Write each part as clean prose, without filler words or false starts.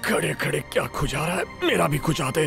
खड़े खड़े क्या खुजा रहा है, मेरा भी खुजा दे।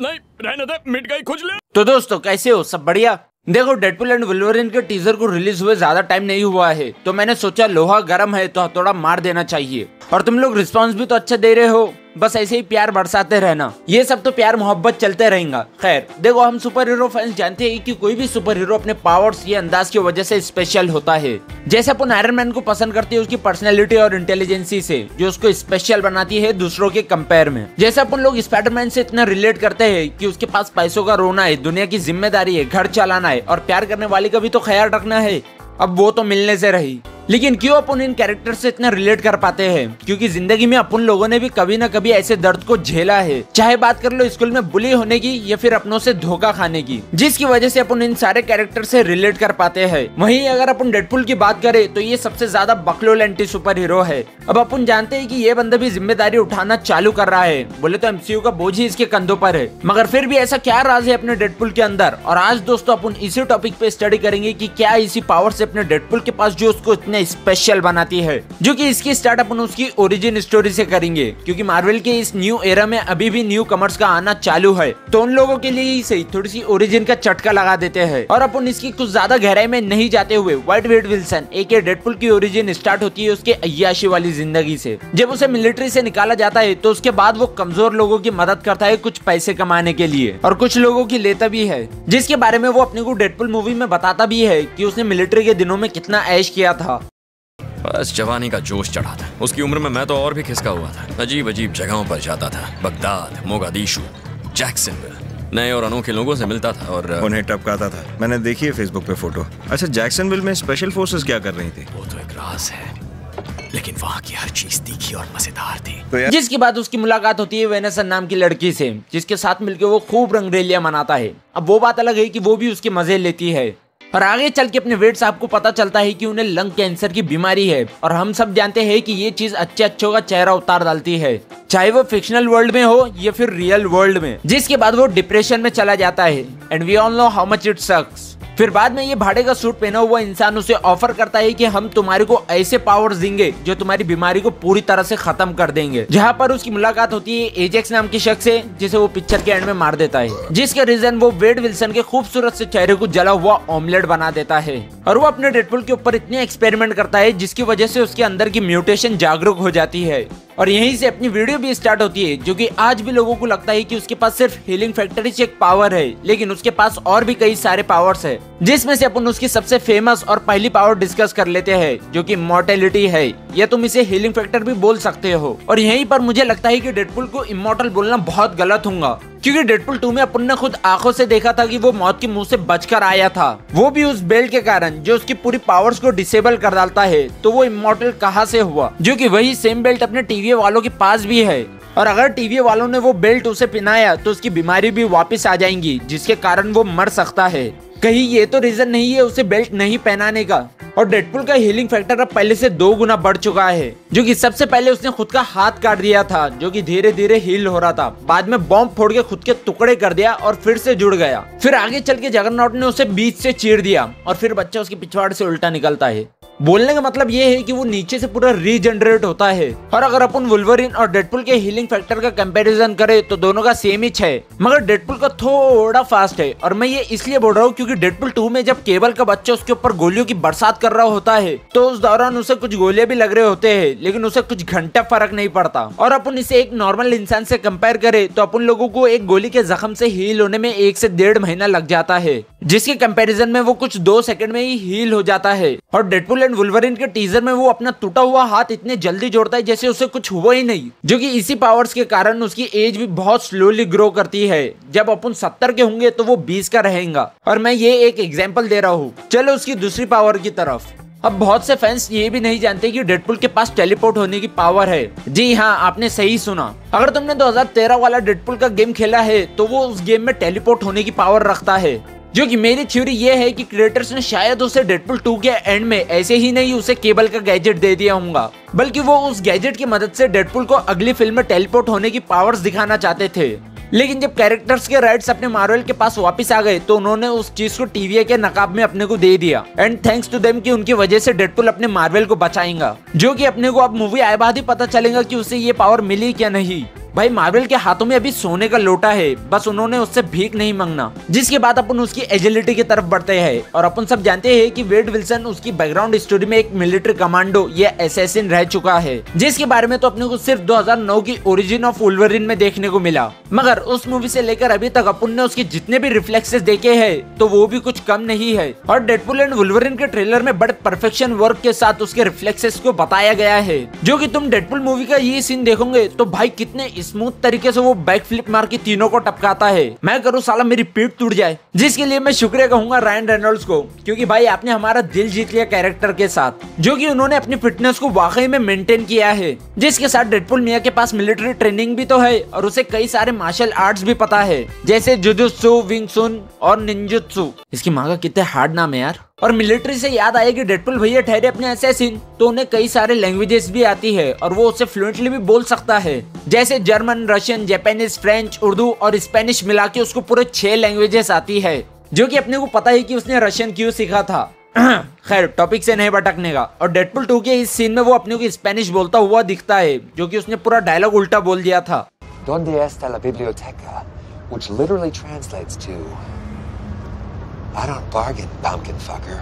नहीं रहने दे, मिट गई खुजली। तो दोस्तों कैसे हो, सब बढ़िया। देखो डेडपुल एंड वुल्वरीन के टीजर को रिलीज हुए ज्यादा टाइम नहीं हुआ है, तो मैंने सोचा लोहा गर्म है तो हथौड़ा मार देना चाहिए। और तुम लोग रिस्पांस भी तो अच्छा दे रहे हो, बस ऐसे ही प्यार बरसाते रहना। ये सब तो प्यार मोहब्बत चलते रहेगा। खैर देखो, हम सुपर हीरो फैंस जानते हैं कि कोई भी सुपर हीरो अपने पावर्स या अंदाज की वजह से स्पेशल होता है। जैसे अपन आयरन मैन को पसंद करते हैं उसकी पर्सनैलिटी और इंटेलिजेंसी से, जो उसको स्पेशल बनाती है दूसरों के कंपेयर में। जैसे अपन लोग स्पाइडरमैन से इतना रिलेट करते हैं कि उसके पास पैसों का रोना है, दुनिया की जिम्मेदारी है, घर चलाना है और प्यार करने वाले का भी तो ख्याल रखना है। अब वो तो मिलने से रही, लेकिन क्यों अपन इन कैरेक्टर से इतना रिलेट कर पाते हैं? क्योंकि जिंदगी में अपन लोगों ने भी कभी ना कभी ऐसे दर्द को झेला है। चाहे बात कर लो स्कूल में बुली होने की या फिर अपनों से धोखा खाने की, जिसकी वजह से अपन इन सारे कैरेक्टर से रिलेट कर पाते हैं। वहीं अगर अपन डेडपुल की बात करें तो ये सबसे ज्यादा बकलोल एंटी सुपर हीरो है। अब अपन जानते हैं कि ये बंदा भी जिम्मेदारी उठाना चालू कर रहा है। बोले तो एमसीयू का बोझ ही इसके कंधों पर है, मगर फिर भी ऐसा क्या राज है अपने डेडपुल के अंदर? और आज दोस्तों अपन इसी टॉपिक पे स्टडी करेंगे कि क्या इसी पावर से अपने डेडपुल के पास जो उसको इतने स्पेशल बनाती है, जो कि इसकी स्टार्ट अपन उसकी ओरिजिन स्टोरी से करेंगे। क्योंकि मार्वल के इस न्यू एरा में अभी भी न्यू कमर्स का आना चालू है, तो उन लोगों के लिए ही सही थोड़ी सी ओरिजिन का चटका लगा देते हैं। और अपन इसकी कुछ ज्यादा गहराई में नहीं जाते हुए व्हाइट वेड विल्सन एक डेडपुल की ओरिजिन स्टार्ट होती है उसके अय्याशी वाली जिंदगी से। जब उसे मिलिट्री से निकाला जाता है तो उसके बाद वो कमजोर लोगों की मदद करता है कुछ पैसे कमाने के लिए, और कुछ लोगों की लेता भी है, जिसके बारे में वो अपने को डेडपुल मूवी में बताता भी है कि उसने मिलिट्री के दिनों में कितना ऐश किया था। बस जवानी का जोश चढ़ा था। उसकी उम्र में मैं तो और भी खिसका हुआ था। अजीब अजीब जगहों पर जाता था, बगदाद, मोगादिशु, जैक्सनविल, नए और अनोखे लोगों से मिलता था और उन्हें टपकाता था। मैंने देखी है फेसबुक पे फोटो। अच्छा, जैक्सनविल में स्पेशल फोर्सेस क्या कर रही थी? वो तो एक राज है, लेकिन वहाँ की हर चीज तीखी और मजेदार थी। तो जिसके बाद उसकी मुलाकात होती है वेनेसन नाम की लड़की से, जिसके साथ मिलकर वो खूब रंगरेलियां मनाता है। अब वो बात अलग है कि वो भी उसके मजे लेती है, और आगे चल के अपने वेट साहब को पता चलता है कि उन्हें लंग कैंसर की बीमारी है। और हम सब जानते हैं कि ये चीज अच्छों का चेहरा उतार डालती है, चाहे वो फिक्शनल वर्ल्ड में हो या फिर रियल वर्ल्ड में। जिसके बाद वो डिप्रेशन में चला जाता है, and we all know how much it sucks. फिर बाद में ये भाड़े का सूट पहना हुआ इंसान उसे ऑफर करता है कि हम तुम्हारे को ऐसे पावर्स देंगे जो तुम्हारी बीमारी को पूरी तरह से खत्म कर देंगे। जहाँ पर उसकी मुलाकात होती है एजेक्स नाम के शख्स से, जिसे वो पिक्चर के एंड में मार देता है, जिसके रीजन वो वेड विल्सन के खूबसूरत से चेहरे को जला हुआ ऑमलेट बना देता है। और वो अपने डेडपुल के ऊपर इतने एक्सपेरिमेंट करता है जिसकी वजह से उसके अंदर की म्यूटेशन जागरूक हो जाती है। और यहीं से अपनी वीडियो भी स्टार्ट होती है, जो कि आज भी लोगों को लगता है कि उसके पास सिर्फ हीलिंग फैक्टर ही एक पावर है, लेकिन उसके पास और भी कई सारे पावर्स है, जिसमें से अपन उसकी सबसे फेमस और पहली पावर डिस्कस कर लेते हैं, जो कि इमॉर्टैलिटी है, या तुम इसे हीलिंग फैक्टर भी बोल सकते हो। और यहीं पर मुझे लगता है कि डेडपुल को इमॉर्टल बोलना बहुत गलत होगा, क्योंकि डेडपुल 2 में अपन ने खुद आंखों से देखा था कि वो मौत के मुंह से बचकर आया था, वो भी उस बेल्ट के कारण जो उसकी पूरी पावर्स को डिसेबल कर डालता है। तो वो इमॉर्टल कहाँ से हुआ? जो कि वही सेम बेल्ट अपने टीवी वालों के पास भी है, और अगर टीवी वालों ने वो बेल्ट उसे पहनाया तो उसकी बीमारी भी वापस आ जाएंगी, जिसके कारण वो मर सकता है। कहीं ये तो रीजन नहीं है उसे बेल्ट नहीं पहनाने का? और डेडपुल का हीलिंग फैक्टर अब पहले से 2 गुना बढ़ चुका है, जो कि सबसे पहले उसने खुद का हाथ काट दिया था, जो कि धीरे धीरे हील हो रहा था। बाद में बॉम्ब फोड़ के खुद के टुकड़े कर दिया और फिर से जुड़ गया। फिर आगे चल के जगरनॉट ने उसे बीच से चीर दिया और फिर बच्चा उसकी पिछवाड़ से उल्टा निकलता है। बोलने का मतलब ये है कि वो नीचे से पूरा रीजनरेट होता है। और अगर अपन वुल्वरीन और डेडपुल के हीलिंग फैक्टर का कंपैरिजन करें तो दोनों का सेम ही है, मगर डेडपुल का थोड़ा फास्ट है। और मैं ये इसलिए बोल रहा हूँ क्योंकि डेडपुल 2 में जब केबल का बच्चा उसके ऊपर गोलियों की बरसात कर रहा होता है, तो उस दौरान उसे कुछ गोलियां भी लग रहे होते हैं, लेकिन उसे कुछ घंटा फर्क नहीं पड़ता। और अपन इसे एक नॉर्मल इंसान से कंपेयर करें तो अपन लोगों को एक गोली के जख्म से हील होने में 1 से 1.5 महीना लग जाता है, जिसके कंपैरिजन में वो कुछ 2 सेकंड में ही हील हो जाता है। और डेडपुल एंड वुल्वरीन के टीजर में वो अपना टूटा हुआ हाथ इतने जल्दी जोड़ता है जैसे उसे कुछ हुआ ही नहीं, जो कि इसी पावर्स के कारण उसकी एज भी बहुत स्लोली ग्रो करती है। जब अपन 70 के होंगे तो वो 20 का रहेगा। और मैं ये एक एग्जांपल दे रहा हूँ। चलो उसकी दूसरी पावर की तरफ। अब बहुत से फैंस ये भी नहीं जानते कि डेडपुल के पास टेलीपोर्ट होने की पावर है। जी हाँ, आपने सही सुना। अगर तुमने 2013 वाला डेडपुल का गेम खेला है तो वो उस गेम में टेलीपोर्ट होने की पावर रखता है, जो कि मेरी थ्योरी ये है कि क्रिएटर्स ने शायद उसे डेडपुल 2 के एंड में ऐसे ही नहीं उसे केबल का गैजेट दे दिया होगा, बल्कि वो उस गैजेट की मदद से डेडपुल को अगली फिल्म में टेलीपोर्ट होने की पावर्स दिखाना चाहते थे। लेकिन जब कैरेक्टर्स के राइट्स अपने मार्वल के पास वापस आ गए तो उन्होंने उस चीज को टीवीए के नकाब में अपने को दे दिया। एंड थैंक्स टू देम कि उनकी वजह से डेडपुल अपने मार्वल को बचाएगा, जो कि अपने को अब मूवी आए बाद ही पता चलेगा कि उसे ये पावर मिली क्या नहीं। भाई मार्वल के हाथों में अभी सोने का लोटा है, बस उन्होंने उससे भीख नहीं मांगना। जिसके बाद अपन उसकी एजिलिटी की तरफ बढ़ते हैं और अपन सब जानते हैं कि वेड विल्सन उसकी बैकग्राउंड स्टोरी में एक मिलिट्री कमांडो या असैसिन रह चुका है, जिसके बारे में तो अपने को सिर्फ 2009 की ओरिजिन ऑफ वुल्वरिन में देखने को मिला। मगर उस मूवी से लेकर अभी तक अपन ने उसके जितने भी रिफ्लेक्सेस देखे हैं तो वो भी कुछ कम नहीं है। और डेडपुल एंड वुल्वरिन के ट्रेलर में बड़े परफेक्शन वर्क के साथ उसके रिफ्लेक्सेस को बताया गया है, जो कि तुम डेडपुल मूवी का ये सीन देखोगे तो भाई कितने स्मूथ तरीके से वो बैक फ्लिप मार के तीनों को टपकाता है। मैं करूँ साला मेरी पीठ टूट जाए। जिसके लिए मैं शुक्रिया कहूंगा रायन रेनॉल्ड्स को, क्योंकि भाई आपने हमारा दिल जीत लिया कैरेक्टर के साथ, जो कि उन्होंने अपनी फिटनेस को वाकई में मेंटेन किया है। जिसके साथ डेडपुल मिया के पास मिलिट्री ट्रेनिंग भी तो है और उसे कई सारे मार्शल आर्ट्स भी पता है, जैसे जुजुत्सु, विंग चुन और निंजुत्सु। इसकी माँ का कितने हार्ड नाम है यार। और मिलिट्री से याद आया कि डेडपुल भैया ठहरे अपने असैसिन, तो उन्हें कई सारे लैंग्वेजेस भी आती है और वो उसे फ्लुएंटली भी बोल सकता है, जैसे German, Russian, Japanese, French, Urdu और स्पेनिश मिला के उसको पूरे 6 लैंग्वेजेस आती है, जो कि अपने को पता है कि उसने रशियन क्यों सीखा था। खैर टॉपिक से नहीं भटकने का। और डेडपुल 2 के इस सीन में वो अपने को स्पेनिश बोलता हुआ दिखता है, जो कि उसने पूरा डायलॉग उल्टा बोल दिया था। ¿Dónde está la biblioteca? Which literally translates to I don't bargain, pumpkin fucker.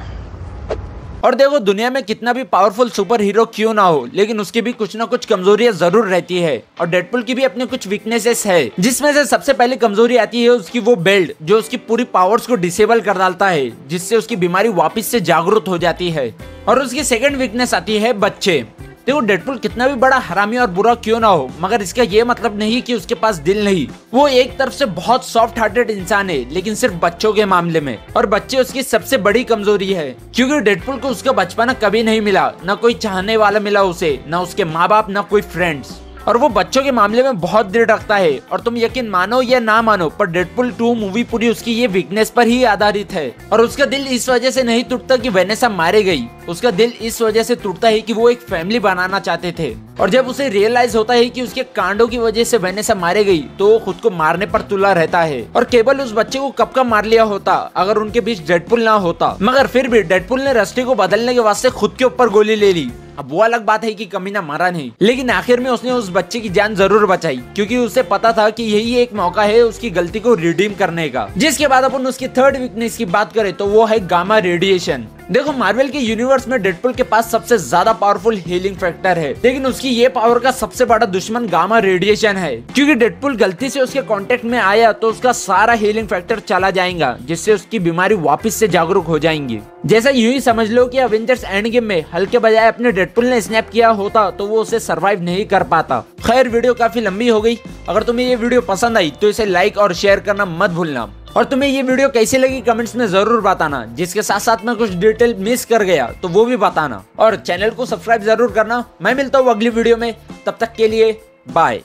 और देखो दुनिया में कितना भी पावरफुल सुपर हीरो क्यों ना हो, लेकिन उसकी भी कुछ ना कुछ कमजोरियां जरूर रहती है। और डेडपुल की भी अपने कुछ वीकनेसेस है, जिसमें से सबसे पहले कमजोरी आती है उसकी वो बेल्ट, जो उसकी पूरी पावर्स को डिसेबल कर डालता है, जिससे उसकी बीमारी वापस से जागरूक हो जाती है। और उसकी सेकंड वीकनेस आती है बच्चे। देखो डेडपुल कितना भी बड़ा हरामी और बुरा क्यों ना हो, मगर इसका ये मतलब नहीं कि उसके पास दिल नहीं। वो एक तरफ से बहुत सॉफ्ट हार्टेड इंसान है, लेकिन सिर्फ बच्चों के मामले में, और बच्चे उसकी सबसे बड़ी कमजोरी है, क्योंकि डेडपुल को उसका बचपना कभी नहीं मिला, न कोई चाहने वाला मिला उसे, न उसके माँ बाप, न कोई फ्रेंड्स। और वो बच्चों के मामले में बहुत दिल रखता है। और तुम यकीन मानो या ना मानो, पर डेडपुल 2 मूवी पूरी उसकी ये वीकनेस पर ही आधारित है। और उसका दिल इस वजह से नहीं टूटता कि वेनेसा मारे गई, उसका दिल इस वजह से टूटता है कि वो एक फैमिली बनाना चाहते थे। और जब उसे रियलाइज होता है कि उसके कांडों की वजह से वेनेसा मारे गई, तो वो खुद को मारने पर तुला रहता है। और केवल उस बच्चे को कब का मार लिया होता अगर उनके बीच डेडपुल ना होता। मगर फिर भी डेडपुल ने रस्टी को बदलने के वास्ते खुद के ऊपर गोली ले ली। अब वो अलग बात है कि कमीना मारा नहीं, लेकिन आखिर में उसने उस बच्चे की जान जरूर बचाई, क्योंकि उसे पता था कि यही एक मौका है उसकी गलती को रिडीम करने का। जिसके बाद अपन उसकी थर्ड वीकनेस की बात करें तो वो है गामा रेडिएशन। देखो मार्वल के यूनिवर्स में डेडपुल के पास सबसे ज्यादा पावरफुल हीलिंग फैक्टर है, लेकिन उसकी ये पावर का सबसे बड़ा दुश्मन गामा रेडिएशन है। क्योंकि डेडपुल गलती से उसके कांटेक्ट में आया तो उसका सारा हीलिंग फैक्टर चला जाएगा, जिससे उसकी बीमारी वापस से जागरूक हो जाएंगी। जैसा यूं ही समझ लो कि अवेंजर्स एंड गेम में हल्के बजाय अपने डेडपुल ने स्नैप किया होता तो वो उसे सरवाइव नहीं कर पाता। खैर वीडियो काफी लंबी हो गई। अगर तुम्हें ये वीडियो पसंद आई तो इसे लाइक और शेयर करना मत भूलना। और तुम्हें ये वीडियो कैसी लगी कमेंट्स में जरूर बताना। जिसके साथ साथ में कुछ डिटेल मिस कर गया तो वो भी बताना। और चैनल को सब्सक्राइब जरूर करना। मैं मिलता हूँ अगली वीडियो में, तब तक के लिए बाय।